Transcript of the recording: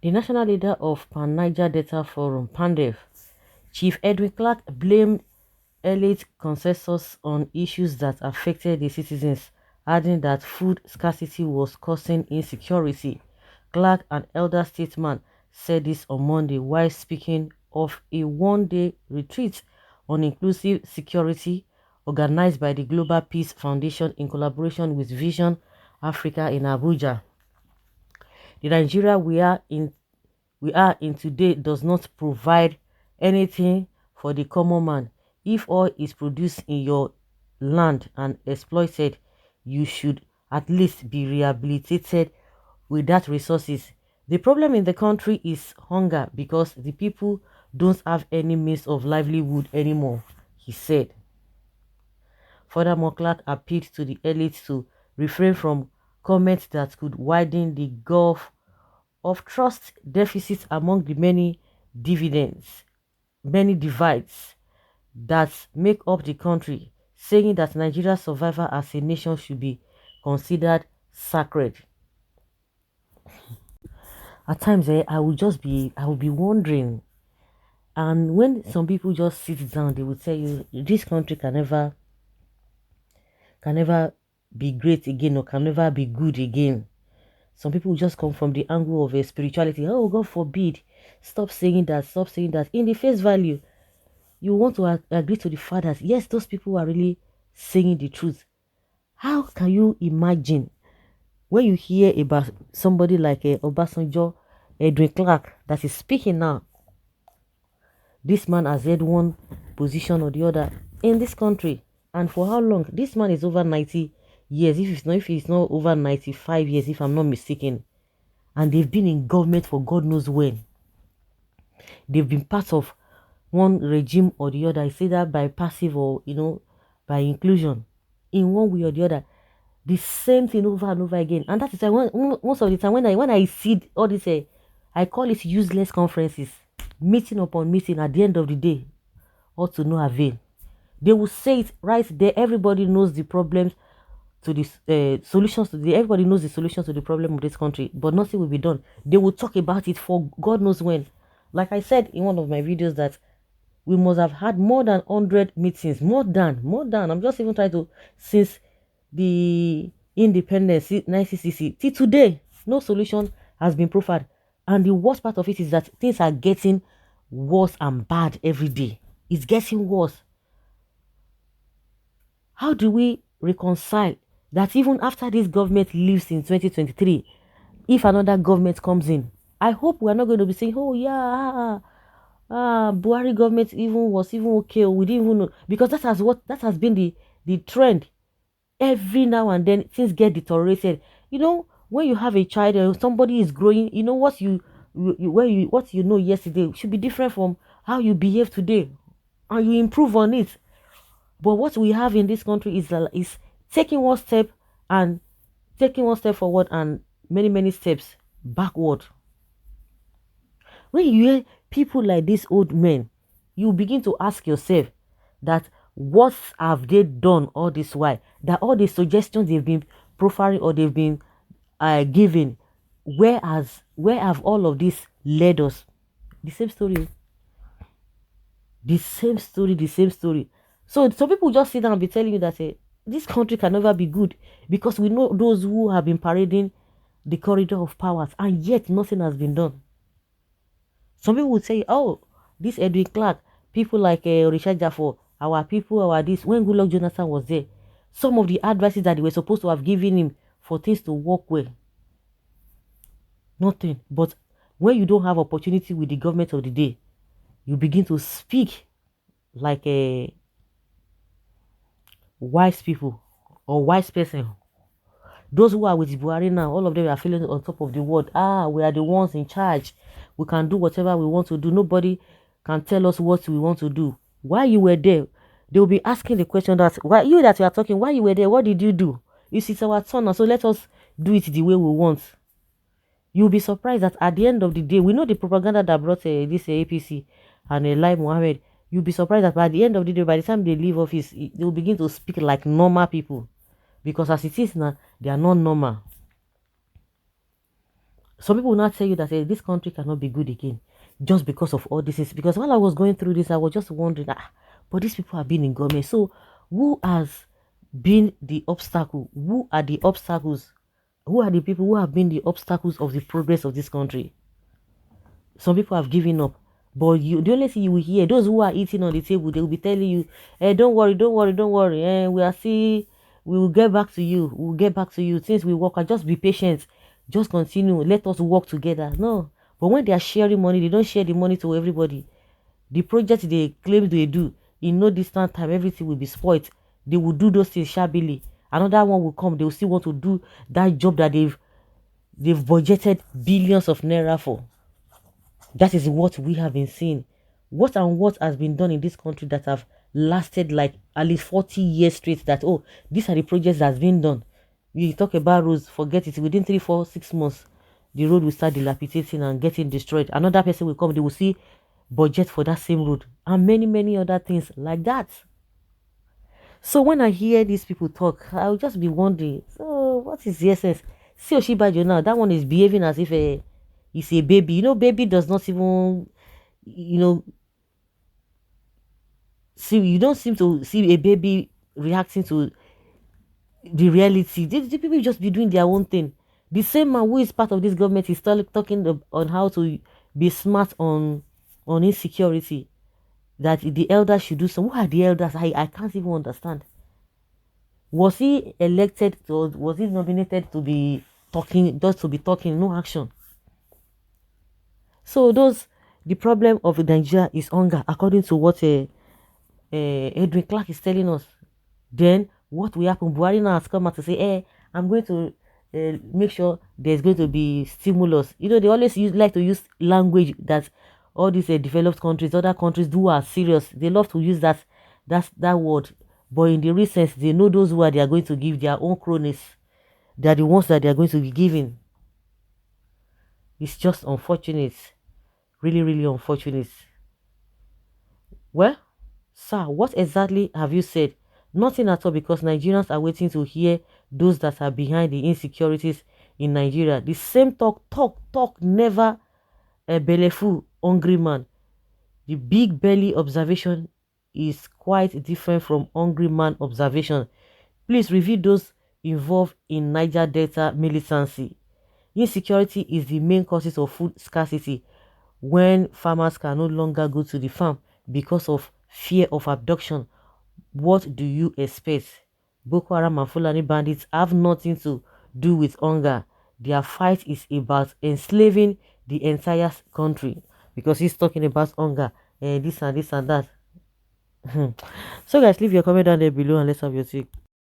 The national leader of Pan-Niger Delta Forum, PANDEF, Chief Edwin Clark, blamed elite consensus on issues that affected the citizens, adding that food scarcity was causing insecurity. Clark, an elder statesman, said this on Monday while speaking of a one-day retreat on inclusive security organized by the Global Peace Foundation in collaboration with Vision Africa in Abuja. The Nigeria we are in today does not provide anything for the common man. If oil is produced in your land and exploited, you should at least be rehabilitated with that resources. The problem in the country is hunger because the people don't have any means of livelihood anymore, he said. Furthermore, Clark appealed to the elite to refrain from comments that could widen the gulf of trust deficits among the many divides that make up the country, saying that Nigeria's survival as a nation should be considered sacred. At times, I will be wondering, and when some people just sit down, they will tell you this country can never be great again or can never be good again. Some people just come from the angle of a spirituality. Oh, God forbid. Stop saying that. Stop saying that. In the face value, you want to agree to the fathers. Yes, those people are really saying the truth. How can you imagine when you hear about somebody like Obasanjo, Edwin Clark, that is speaking now? This man has had one position or the other in this country. And for how long? This man is over 90 years. If it's not over 95 years, if I'm not mistaken. And they've been in government for God knows when. They've been part of one regime or the other. I say that by passive or by inclusion, in one way or the other. The same thing over and over again. And that is why most of the time when I see all this, I call it useless conferences, meeting upon meeting. At the end of the day, all to no avail. They will say it right there. Everybody knows the problems to the solutions to the everybody knows the solutions to the problem of this country, but nothing will be done. They will talk about it for God knows when. Like I said in one of my videos, that we must have had more than 100 meetings, more than I'm just even trying to, since the independence 1960 till today, no solution has been proffered. And the worst part of it is that things are getting worse and bad every day. It's getting worse. How do we reconcile that even after this government leaves in 2023, if another government comes in, I hope we're not going to be saying, oh yeah, Buhari government was even okay, or we didn't even know, because that has been the trend. Every now and then things get deteriorated. When you have a child or somebody is growing, what you know yesterday should be different from how you behave today, and you improve on it. But what we have in this country is taking one step and taking one step forward and many steps backward. When you hear people like these old men, you begin to ask yourself that what have they done all this while? That all the suggestions they've been proffering or they've been giving, where have all of this led us? The same story. The same story, the same story. So some people just sit down and be telling you that this country can never be good because we know those who have been parading the corridor of powers, and yet nothing has been done. Some people would say, oh, this Edwin Clark, people like Richard Jaffor, our people, our this. When Goodluck Jonathan was there, some of the advices that they were supposed to have given him for things to work well, nothing. But when you don't have opportunity with the government of the day, you begin to speak like a wise people or wise person. Those who are with Buhari now, all of them are feeling on top of the world. We are the ones in charge. We can do whatever we want to do. Nobody can tell us what we want to do. Why you were there? They will be asking the question that, why you that you are talking, why you were there? What did you do? It's our turn now, so let us do it the way we want. You'll be surprised that at the end of the day, we know the propaganda that brought this APC and Lai Mohammed. You'll be surprised that by the end of the day, by the time they leave office, they will begin to speak like normal people. Because as it is now, they are not normal. Some people will not tell you that this country cannot be good again just because of all this. Because while I was going through this, I was just wondering, but these people have been in government. So who has been the obstacle? Who are the obstacles? Who are the people who have been the obstacles of the progress of this country? Some people have given up. But the only thing you will hear, those who are eating on the table, they will be telling you, don't worry, don't worry, don't worry. We will get back to you. We will get back to you. Since we work, just be patient. Just continue. Let us work together. No. But when they are sharing money, they don't share the money to everybody. The project they claim they do, in no distant time, everything will be spoiled. They will do those things shabbily. Another one will come. They will still want to do that job that they've budgeted billions of naira for. That is what we have been seeing. What has been done in this country that have lasted like at least 40 years straight, that, oh, these are the projects that's been done. You talk about roads, forget it. Within 3, 4, 6 months, the road will start dilapidating and getting destroyed. Another person will come, they will see budget for that same road, and many, many other things like that. So when I hear these people talk, I'll just be wondering, so what is the essence? See Oshibajo now, that one is behaving as if he's a baby. Baby does not even, you know, see, you don't seem to see a baby reacting to the reality. The people just be doing their own thing. The same man who is part of this government is still talking on how to be smart on insecurity. That the elders should do some. Who are the elders? I can't even understand. Was he elected or was he nominated to be talking, just to be talking, no action? So the problem of Nigeria is hunger, according to what Edwin Clark is telling us. Then what will happen? Buhari now has come out to say, I'm going to make sure there's going to be stimulus. They always like to use language that all these developed countries, other countries do are serious. They love to use that word. But in the recent, they know those who they are going to give their own cronies. They are the ones that they are going to be giving. It's just unfortunate. Really, really unfortunate. Well, sir, what exactly have you said? Nothing at all, because Nigerians are waiting to hear those that are behind the insecurities in Nigeria. The same talk, never a belleful, hungry man. The big belly observation is quite different from hungry man observation. Please review those involved in Niger Delta militancy. Insecurity is the main causes of food scarcity when farmers can no longer go to the farm because of fear of abduction. What do you expect? Boko Haram and Fulani bandits have nothing to do with hunger. Their fight is about enslaving the entire country, because he's talking about hunger and this and this and that. So guys, leave your comment down there below and let's have your take.